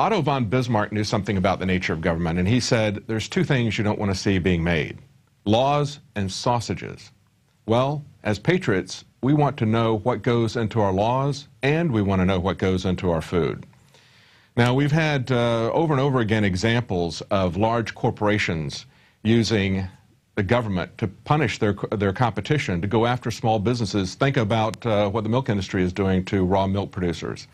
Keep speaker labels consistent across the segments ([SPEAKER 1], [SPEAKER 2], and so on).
[SPEAKER 1] Otto von Bismarck knew something about the nature of government, and he said there's two things you don't want to see being made: laws and sausages. Well, as patriots, we want to know what goes into our laws, and we want to know what goes into our food. Now, we've had over and over again examples of large corporations using the government to punish their competition, to go after small businesses. Think about what the milk industry is doing to raw milk producers.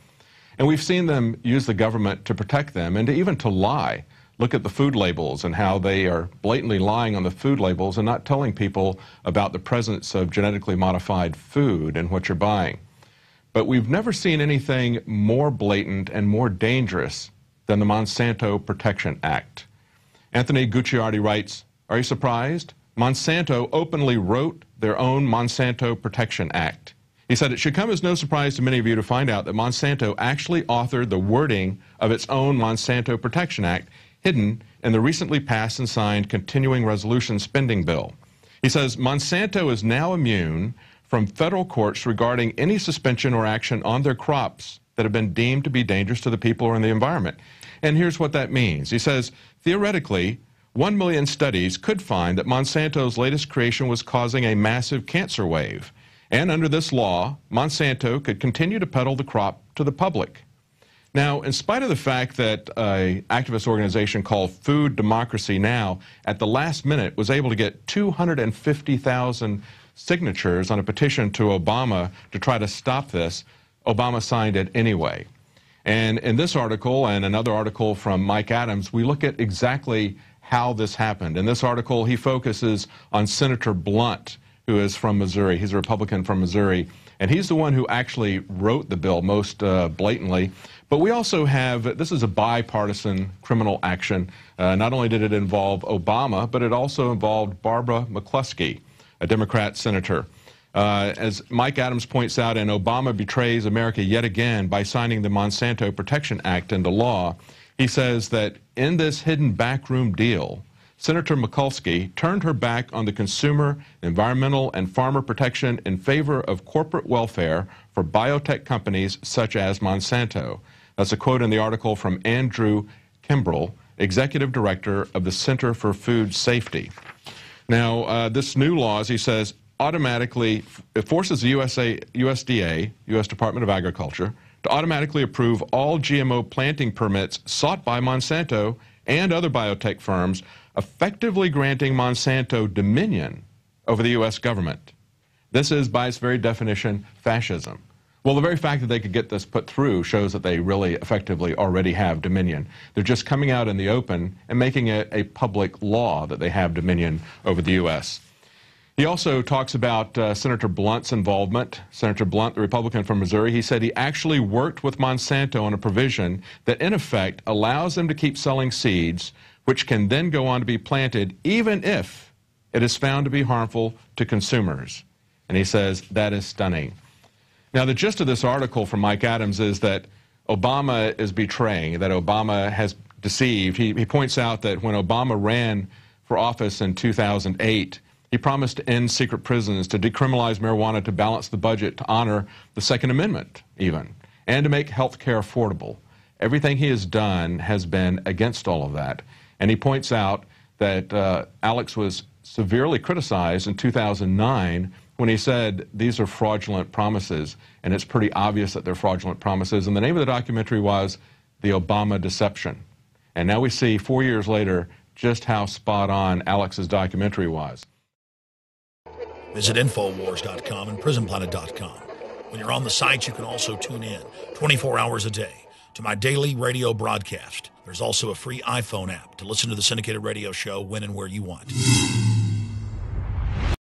[SPEAKER 1] And we've seen them use the government to protect them and even to lie. Look at the food labels and how they are blatantly lying on the food labels and not telling people about the presence of genetically modified food and what you're buying. But we've never seen anything more blatant and more dangerous than the Monsanto Protection Act. Anthony Gucciardi writes, "Are you surprised? Monsanto openly wrote their own Monsanto Protection Act." He said, "It should come as no surprise to many of you to find out that Monsanto actually authored the wording of its own Monsanto Protection Act, hidden in the recently passed and signed Continuing Resolution Spending Bill." He says, "Monsanto is now immune from federal courts regarding any suspension or action on their crops that have been deemed to be dangerous to the people or in the environment." And here's what that means. He says, theoretically, 1 million studies could find that Monsanto's latest creation was causing a massive cancer wave. And under this law, Monsanto could continue to peddle the crop to the public. Now, in spite of the fact that an activist organization called Food Democracy Now! At the last minute was able to get 250,000 signatures on a petition to Obama to try to stop this, Obama signed it anyway. And in this article and another article from Mike Adams, we look at exactly how this happened. In this article, he focuses on Senator Blunt, who is from Missouri. He's a Republican from Missouri, and he's the one who actually wrote the bill most blatantly. But we also have, this is a bipartisan criminal action. Not only did it involve Obama, but it also involved Barbara McCluskey, a Democrat senator. As Mike Adams points out, and Obama betrays America yet again by signing the Monsanto Protection Act into law. He says that in this hidden backroom deal, Senator McCluskey turned her back on the consumer, environmental, and farmer protection in favor of corporate welfare for biotech companies such as Monsanto. That's a quote in the article from Andrew Kimbrell, Executive Director of the Center for Food Safety. Now, this new law, as he says, automatically it forces the USDA, U.S. Department of Agriculture, to automatically approve all GMO planting permits sought by Monsanto and other biotech firms, effectively granting Monsanto dominion over the U.S. government. This is, by its very definition, fascism. Well, the very fact that they could get this put through shows that they really effectively already have dominion. They're just coming out in the open and making it a public law that they have dominion over the U.S. He also talks about Senator Blunt's involvement. Senator Blunt, the Republican from Missouri, he said he actually worked with Monsanto on a provision that, in effect, allows them to keep selling seeds which can then go on to be planted even if it is found to be harmful to consumers. And he says that is stunning. Now, the gist of this article from Mike Adams is that Obama is betraying, that Obama has deceived. He points out that when Obama ran for office in 2008, he promised to end secret prisons, to decriminalize marijuana, to balance the budget, to honor the Second Amendment even, and to make health care affordable. Everything he has done has been against all of that. And he points out that Alex was severely criticized in 2009 when he said these are fraudulent promises, and it's pretty obvious that they're fraudulent promises. And the name of the documentary was The Obama Deception. And now we see 4 years later just how spot on Alex's documentary was.
[SPEAKER 2] Visit Infowars.com and PrisonPlanet.com. When you're on the site, you can also tune in 24 hours a day to my daily radio broadcast. There's also a free iPhone app to listen to the syndicated radio show when and where you want.